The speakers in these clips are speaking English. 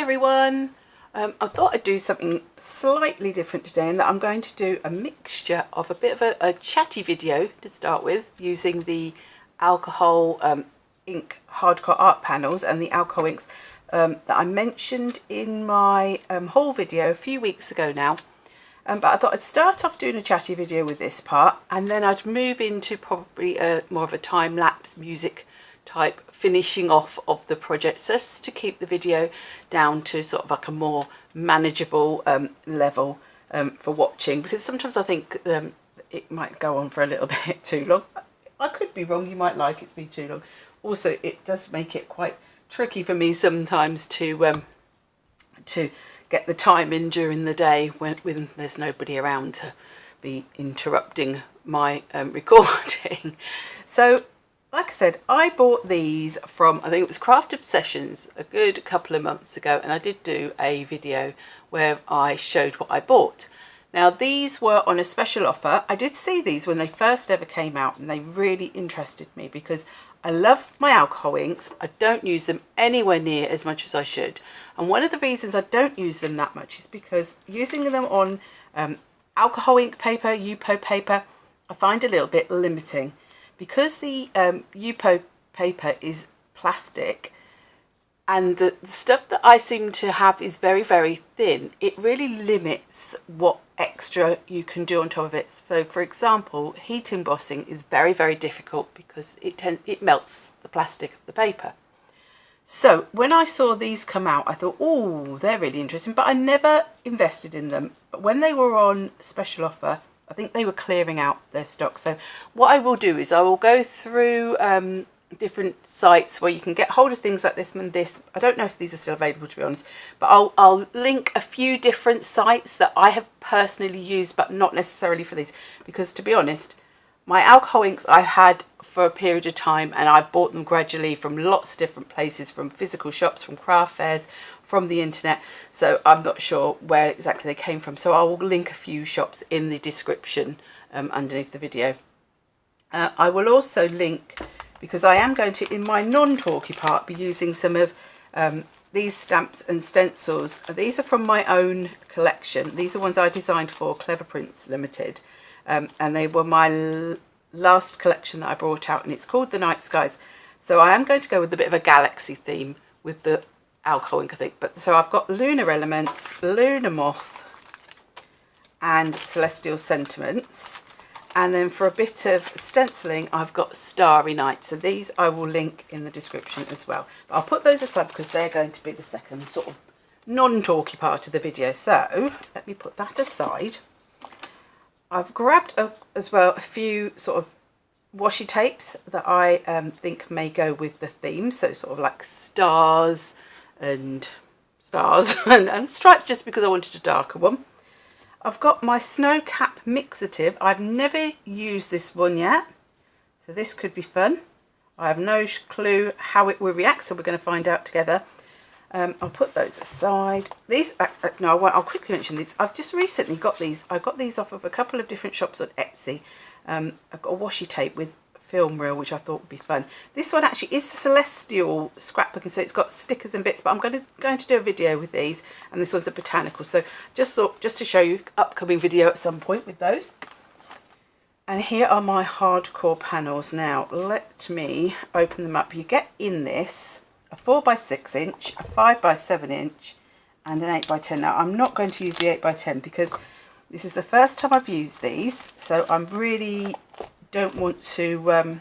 everyone, I thought I'd do something slightly different today, in that I'm going to do a mixture of a bit of a chatty video to start with, using the alcohol ink hardcore art panels and the alcohol inks that I mentioned in my haul video a few weeks ago now. But I thought I'd start off doing a chatty video with this part, and then I'd move into probably more of a time-lapse music type finishing off of the project, just to keep the video down to sort of like a more manageable level for watching, because sometimes I think it might go on for a little bit too long. I could be wrong, you might like it to be too long. Also, it does make it quite tricky for me sometimes to get the time in during the day when there's nobody around to be interrupting my recording. So like I said, I bought these from, I think it was Craft Obsessions, a good couple of months ago, and I did do a video where I showed what I bought. Now these were on a special offer. I did see these when they first ever came out, and they really interested me because I love my alcohol inks. I don't use them anywhere near as much as I should. And one of the reasons I don't use them that much is because using them on alcohol ink paper, UPO paper, I find a little bit limiting. Because the UPO paper is plastic and the stuff that I seem to have is very, very thin, it really limits what extra you can do on top of it. So, for example, heat embossing is very, very difficult because it melts the plastic of the paper. So when I saw these come out, I thought, oh, they're really interesting, but I never invested in them. But when they were on special offer, I think they were clearing out their stock. So what I will do is I will go through different sites where you can get hold of things like this and this. I don't know if these are still available, to be honest, but I'll link a few different sites that I have personally used, but not necessarily for these, because to be honest, my alcohol inks I've had for a period of time, and I bought them gradually from lots of different places, from physical shops, from craft fairs, from the internet, so I'm not sure where exactly they came from. So I will link a few shops in the description underneath the video. I will also link, because I am going to, in my non-talky part, be using some of these stamps and stencils. These are from my own collection. These are ones I designed for Cleverprints Ltd, and they were my last collection that I brought out, and it's called the Night Skies. So I am going to go with a bit of a galaxy theme with the alcohol ink, I think. But so I've got Lunar Elements, Lunar Moth, and Celestial Sentiments. And then for a bit of stenciling, I've got Starry Night. So these I will link in the description as well. But I'll put those aside because they're going to be the second sort of non-talky part of the video. So let me put that aside. I've grabbed as well a few sort of washi tapes that I think may go with the theme. So sort of like stars and stripes, just because I wanted a darker one. I've got my Snow Cap Mixative. I've never used this one yet, so this could be fun. I have no clue how it will react, so we're going to find out together. I'll put those aside. These, no, I'll quickly mention these. I've just recently got these. I got these off of a couple of different shops on Etsy. I've got a washi tape with film reel, which I thought would be fun. This one actually is celestial scrapbooking, so it's got stickers and bits, but I'm going to do a video with these, and this one's a botanical, so just to show you upcoming video at some point with those. And here are my hardcore panels. Now let me open them up. You get in this a 4x6 inch, a 5x7 inch, and an 8x10. Now I'm not going to use the 8x10 because this is the first time I've used these, so I'm really don't want to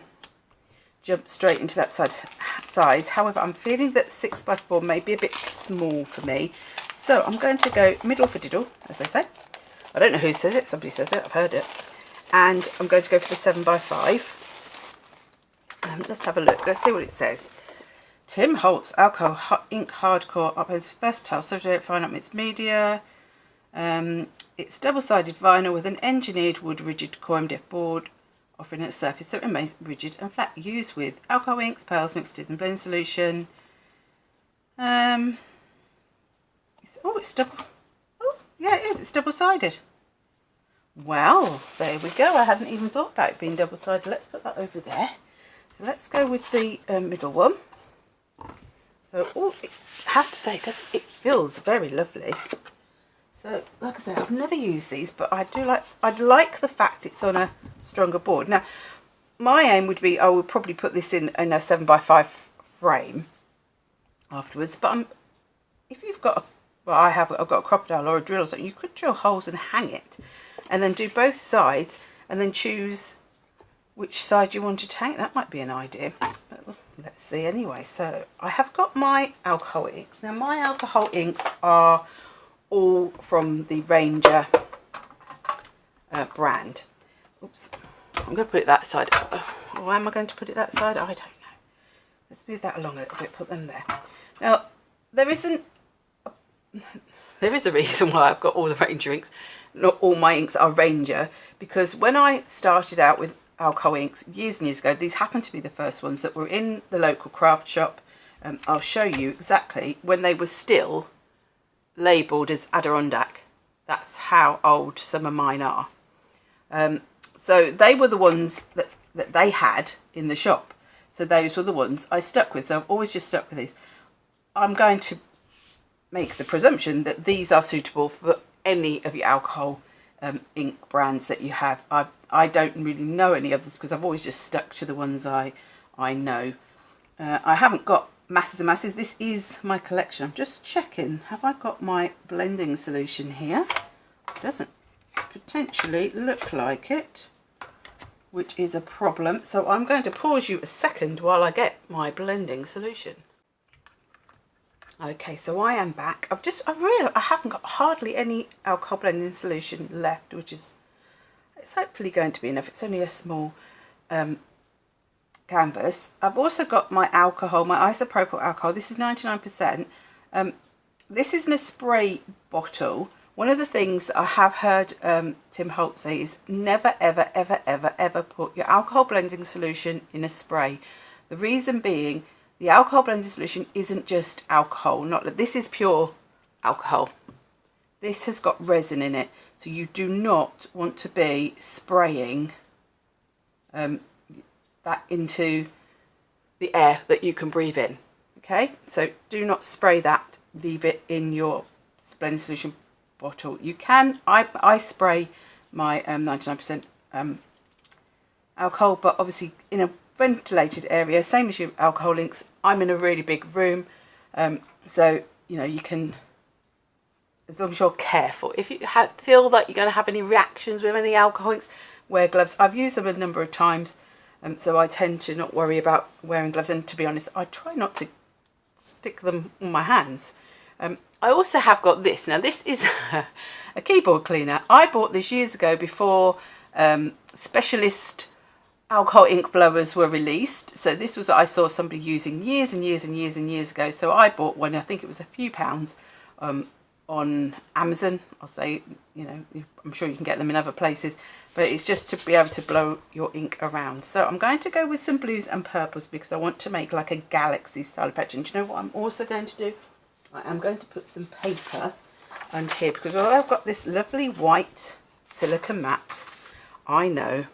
jump straight into that size. However, I'm feeling that 6x4 may be a bit small for me, so I'm going to go middle for diddle, as they say. I don't know who says it, somebody says it, I've heard it. And I'm going to go for the 7x5. Let's have a look, let's see what it says. Tim Holtz alcohol ink hardcore uploads versatile subject, fine up its media. It's double-sided vinyl with an engineered wood rigid core MDF board, offering a surface that remains rigid and flat. Used with alcohol inks, pearls, mixtures and blend solution. It's double. Oh, yeah, it is. It's double-sided. Well, there we go. I hadn't even thought about it being double-sided. Let's put that over there. So let's go with the middle one. So I have to say, it feels very lovely. So, like I said, I've never used these, but I'd like the fact it's on a stronger board. Now, my aim would be I would probably put this in a 7x5 frame afterwards. But if you've got I've got a crocodile or a drill or something, you could drill holes and hang it, and then do both sides, and then choose which side you want to hang. That might be an idea. But let's see anyway. So I have got my alcohol inks. Now my alcohol inks are all from the Ranger brand. Oops, I'm going to put it that side. Why am I going to put it that side? I don't know. Let's move that along a little bit, put them there. Now, there is a reason why I've got all the Ranger inks. Not all my inks are Ranger, because when I started out with alcohol inks years and years ago, these happened to be the first ones that were in the local craft shop. I'll show you exactly when they were still labelled as Adirondack. That's how old some of mine are. So they were the ones that they had in the shop. So those were the ones I stuck with. So I've always just stuck with these. I'm going to make the presumption that these are suitable for any of your alcohol ink brands that you have. I don't really know any others because I've always just stuck to the ones I know. I haven't got masses and masses. This is my collection. I'm just checking. Have I got my blending solution here? It doesn't potentially look like it, which is a problem. So I'm going to pause you a second while I get my blending solution. Okay, so I am back. I haven't got hardly any alcohol blending solution left, which is, it's hopefully going to be enough. It's only a small canvas. I've also got my alcohol, my isopropyl alcohol. This is 99%. This is in a spray bottle. One of the things that I have heard Tim Holt say is never, ever, ever, ever, ever put your alcohol blending solution in a spray. The reason being, the alcohol blending solution isn't just alcohol. This is pure alcohol. This has got resin in it, so you do not want to be spraying that into the air that you can breathe in. Okay, so do not spray that. Leave it in your blending solution bottle. You can. I spray my 99% alcohol, but obviously in a ventilated area, same as your alcohol inks. I'm in a really big room, so you know you can, as long as you're careful. If you feel that you're going to have any reactions with any alcohol inks, wear gloves. I've used them a number of times, so I tend to not worry about wearing gloves. And to be honest, I try not to stick them on my hands. I also have got this. Now this is a keyboard cleaner. I bought this years ago before specialist alcohol ink blowers were released. So this was what I saw somebody using years and years and years and years ago. So I bought one. I think it was a few pounds on Amazon. I'll say, you know, I'm sure you can get them in other places, but it's just to be able to blow your ink around. So I'm going to go with some blues and purples because I want to make like a galaxy style of patch. And do you know what I'm also going to do? I'm going to put some paper under here because although I've got this lovely white silica matte, I know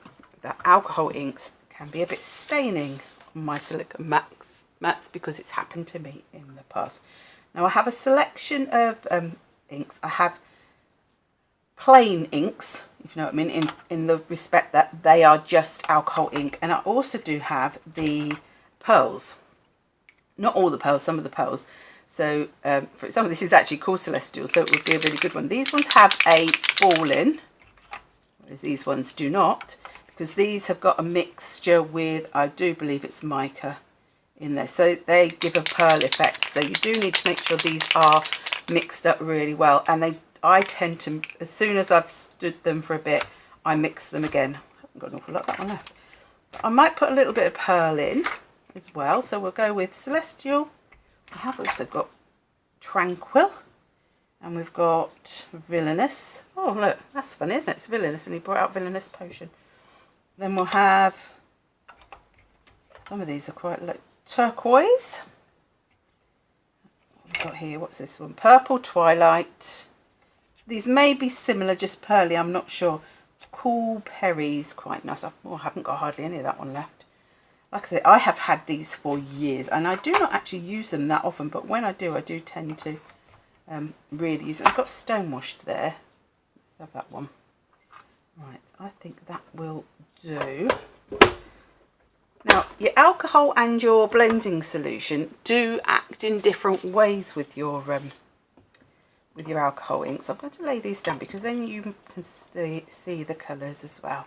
that alcohol inks can be a bit staining on my silica mattes because it's happened to me in the past. Now I have a selection of inks. I have plain inks, if you know what I mean, in the respect that they are just alcohol ink, and I also do have the pearls. Not all the pearls, some of the pearls. So for example, this is actually called Celestial, so it would be a really good one. These ones have a ball in, whereas these ones do not, because these have got a mixture with, I do believe it's mica in there, so they give a pearl effect. So you do need to make sure these are mixed up really well, and I tend to, as soon as I've stood them for a bit, I mix them again. I haven't got an awful lot of that one left. But I might put a little bit of pearl in as well, so we'll go with Celestial. I have also got Tranquil, and we've got Villainous. Oh look, that's fun, isn't it? It's Villainous, and he brought out Villainous Potion. Then we'll have, some of these are quite like Turquoise. What have we got here? What's this one? Purple Twilight. These may be similar, just pearly, I'm not sure. Cool Perry's quite nice. I haven't got hardly any of that one left. like I say, I have had these for years, and I do not actually use them that often, but when I do tend to really use it. I've got stonewashed there. Let's have that one. Right, I think that will do. Now, your alcohol and your blending solution do act in different ways with your alcohol inks. I'm going to lay these down because then you can see the colours as well.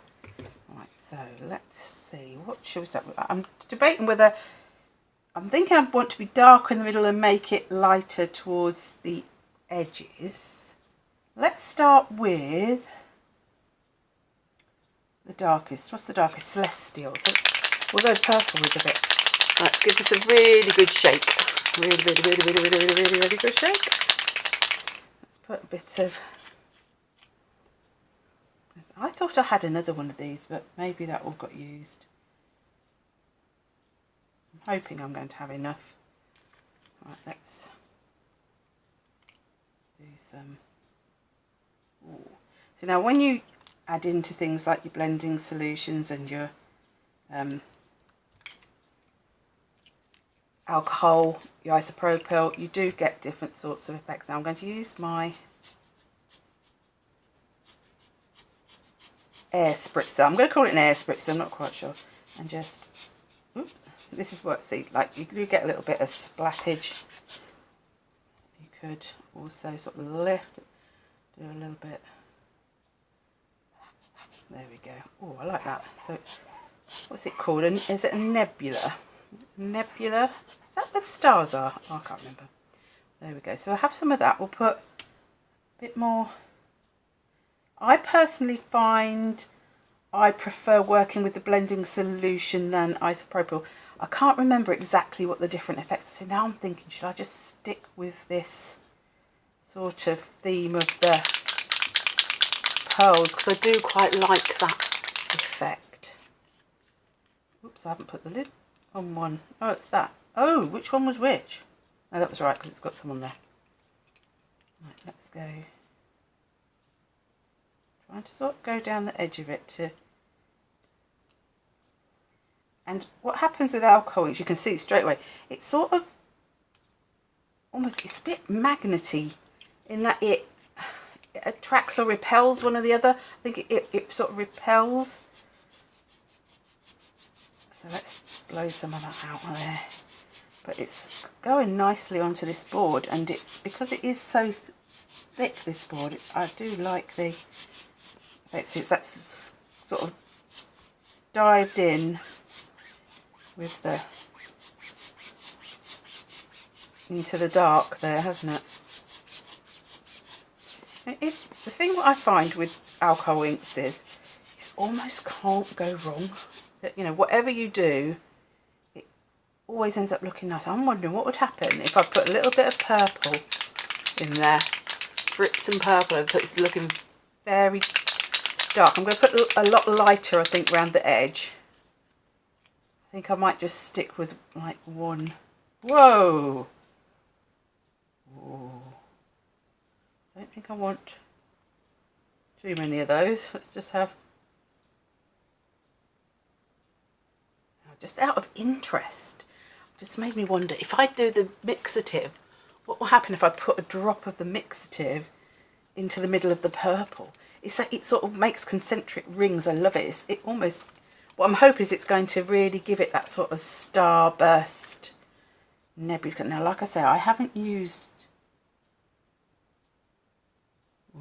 Right, so let's see. What should we start with? I'm debating whether... I'm thinking I want to be darker in the middle and make it lighter towards the edges. Let's start with the darkest. What's the darkest? Celestial. So we'll go purple with a bit. Let's give this a really good shake. Really good shake. Let's put a bit of... I thought I had another one of these, but maybe that all got used. I'm hoping I'm going to have enough. Right, let's do some... Ooh. So now when you add into things like your blending solutions and your alcohol, your isopropyl, you do get different sorts of effects. Now I'm going to use my air spritzer. I'm going to call it an air spritzer, I'm not quite sure. And just, oops, this is what, see, like you do get a little bit of splattage. You could also sort of lift it, do a little bit. There we go. Oh, I like that. So, what's it called? Is it a nebula? Nebula? Is that where the stars are? Oh, I can't remember. There we go. So, I'll have some of that. We'll put a bit more. I personally find I prefer working with the blending solution than isopropyl. I can't remember exactly what the different effects are. So, now I'm thinking, should I just stick with this sort of theme of the pearls, because I do quite like that effect. Oops, I haven't put the lid on one. Oh, it's that. Oh, which one was which? No, that was right, because it's got some on there. Right, let's go. Trying to sort of go down the edge of it to... And what happens with alcohol is you can see it straight away. It's sort of almost, it's a bit magnety in that it attracts or repels one or the other. I think it sort of repels. So let's blow some of that out of there. But it's going nicely onto this board, and because it is so thick, this board, I do like the... Let's see, that's sort of dived in with the into the dark there, hasn't it? It's the thing that I find with alcohol inks is you almost can't go wrong. That, you know, whatever you do, it always ends up looking nice. I'm wondering what would happen if I put a little bit of purple in there, drips some purple, so it's looking very dark. I'm going to put a lot lighter, I think, around the edge. I think I might just stick with like one. Whoa! Ooh. I don't think I want too many of those. Let's just have... Just out of interest, just made me wonder, if I do the mixative, what will happen if I put a drop of the mixative into the middle of the purple? It's like it sort of makes concentric rings. I love it. It almost... What I'm hoping is it's going to really give it that sort of starburst nebula. Now, like I say, I haven't used...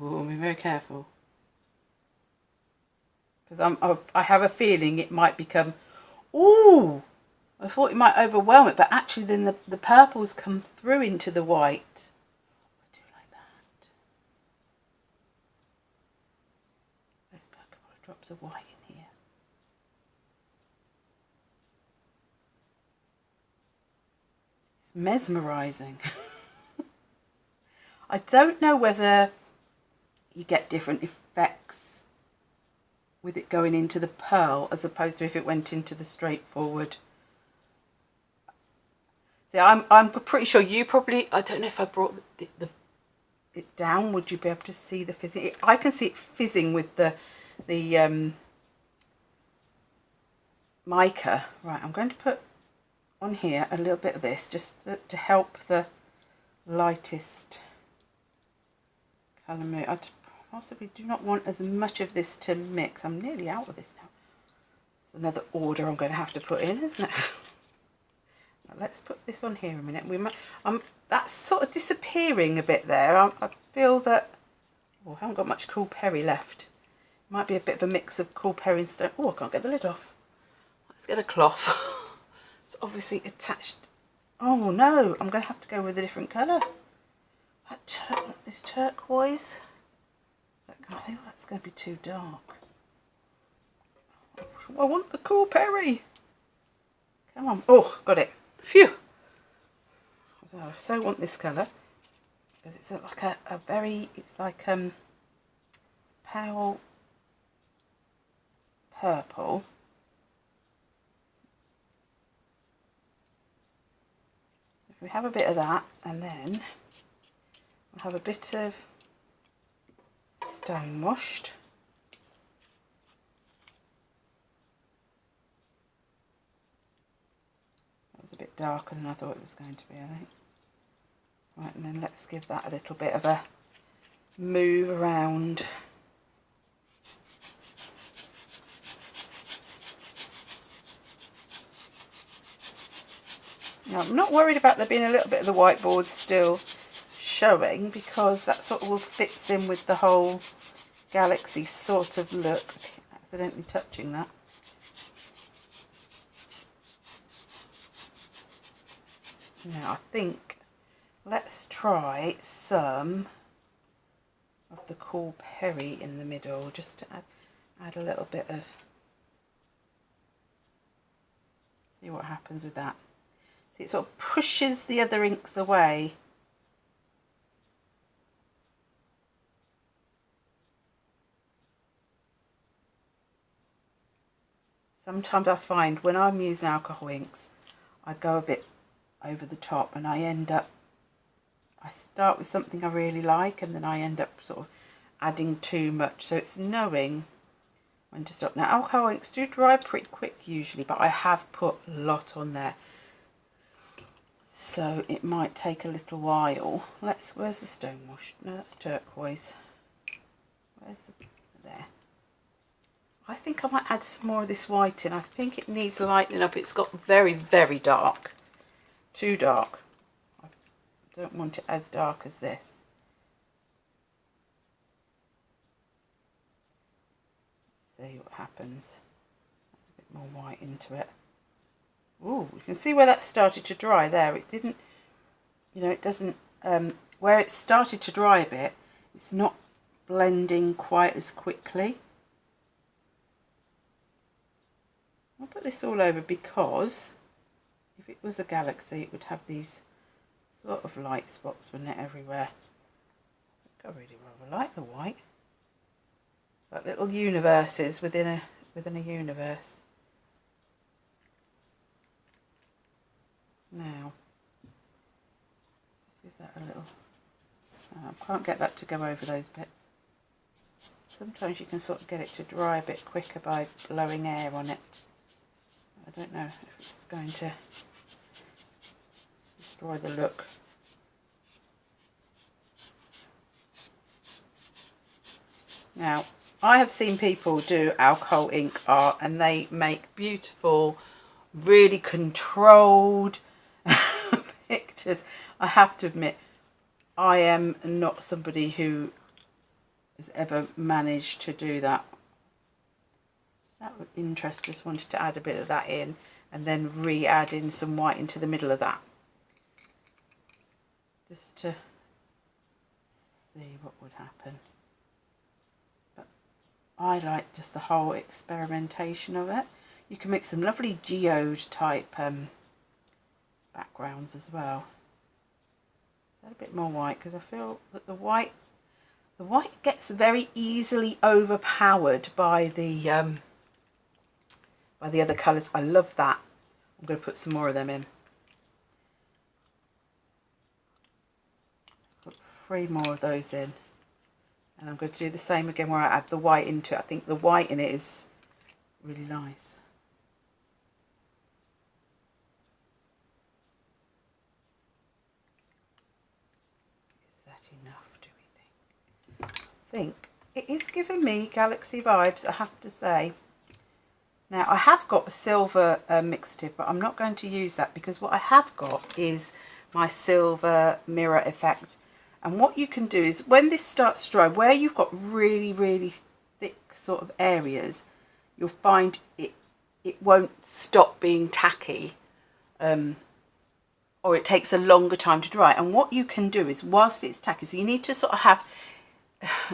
Oh, be very careful, because I have a feeling it might become... Ooh! I thought it might overwhelm it, but actually then the purples come through into the white. I do like that. Let's put a couple of drops of white in here. It's mesmerising. I don't know whether you get different effects with it going into the pearl as opposed to if it went into the straightforward. See, I'm pretty sure you probably... I don't know if I brought it down. Would you be able to see the fizzing? I can see it fizzing with the mica. Right, I'm going to put on here a little bit of this just to help the lightest colour move. I possibly do not want as much of this to mix. I'm nearly out of this now. It's another order I'm going to have to put in, isn't it? Now, let's put this on here a minute. We might, that's sort of disappearing a bit there. I feel that, oh, I haven't got much Cool Perry left. Might be a bit of a mix of Cool Perry and stone. Oh, I can't get the lid off. Let's get a cloth. It's obviously attached. Oh no, I'm going to have to go with a different colour. This turquoise. I think that's going to be too dark. I want the Cool Perry. Come on. Oh, got it. Phew. I so want this colour because it's like a very, it's like pale purple. If we have a bit of that, and then we'll have a bit of stone washed. That was a bit darker than I thought it was going to be, I think. Right, and then let's give that a little bit of a move around. Now, I'm not worried about there being a little bit of the whiteboard still showing because that sort of fits in with the whole galaxy sort of look. I keep accidentally touching that. Now, I think let's try some of the Cool Perry in the middle just to add a little bit of, see what happens with that. See, it sort of pushes the other inks away. Sometimes I find when I'm using alcohol inks, I go a bit over the top and I start with something I really like and then I end up sort of adding too much. So it's knowing when to stop. Now, alcohol inks do dry pretty quick usually, but I have put a lot on there. So it might take a little while. Where's the stone wash? No, that's turquoise. Where's there? I think I might add some more of this white in. I think it needs lightening up. It's got very, very dark. Too dark. I don't want it as dark as this. Let's see what happens. Add a bit more white into it. Ooh, you can see where that started to dry there. It didn't, you know, it doesn't, where it started to dry a bit, it's not blending quite as quickly. I'll put this all over because if it was a galaxy, it would have these sort of light spots, wouldn't it, everywhere. I really rather like the white. Like little universes within a universe. Now, give that a little, I can't get that to go over those bits. Sometimes you can sort of get it to dry a bit quicker by blowing air on it. I don't know if it's going to destroy the look. Now, I have seen people do alcohol ink art and they make beautiful, really controlled pictures. I have to admit, I am not somebody who has ever managed to do that. That would interest, just wanted to add a bit of that in and then re-add in some white into the middle of that. Just to see what would happen. But I like just the whole experimentation of it. You can make some lovely geode type backgrounds as well. Add a bit more white because I feel that the white gets very easily overpowered by the other colours. I love that. I'm going to put some more of them in. Put 3 more of those in, and I'm going to do the same again where I add the white into it. I think the white in it is really nice. that enough, do we think? I think it is giving me galaxy vibes, I have to say. Now I have got a silver mixer tip, but I'm not going to use that because what I have got is my silver mirror effect. And what you can do is when this starts to dry, where you've got really, really thick sort of areas, you'll find it won't stop being tacky, or it takes a longer time to dry. And what you can do is, whilst it's tacky, so you need to sort of have,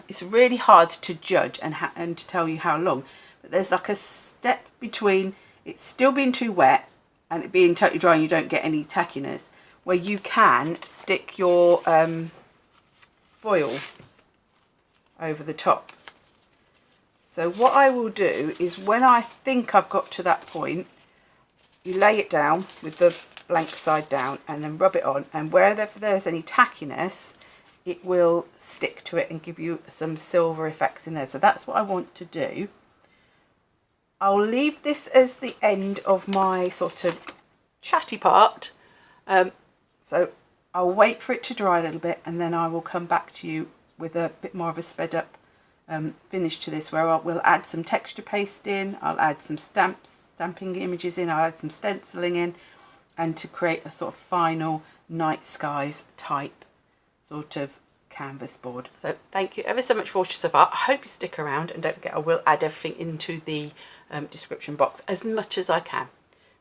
it's really hard to judge and to tell you how long, but there's like a step between it still being too wet and it being totally dry and you don't get any tackiness, where you can stick your foil over the top. So what I will do is, when I think I've got to that point, you lay it down with the blank side down and then rub it on, and wherever there's any tackiness, it will stick to it and give you some silver effects in there. So that's what I want to do. I'll leave this as the end of my sort of chatty part. So I'll wait for it to dry a little bit, and then I will come back to you with a bit more of a sped up finish to this, where we'll add some texture paste in, I'll add some stamping images in, I'll add some stenciling in, and to create a sort of final night skies type sort of canvas board. So thank you ever so much for watching so far. I hope you stick around, and don't forget I will add everything into the description box as much as I can.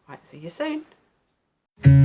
Right, see you soon.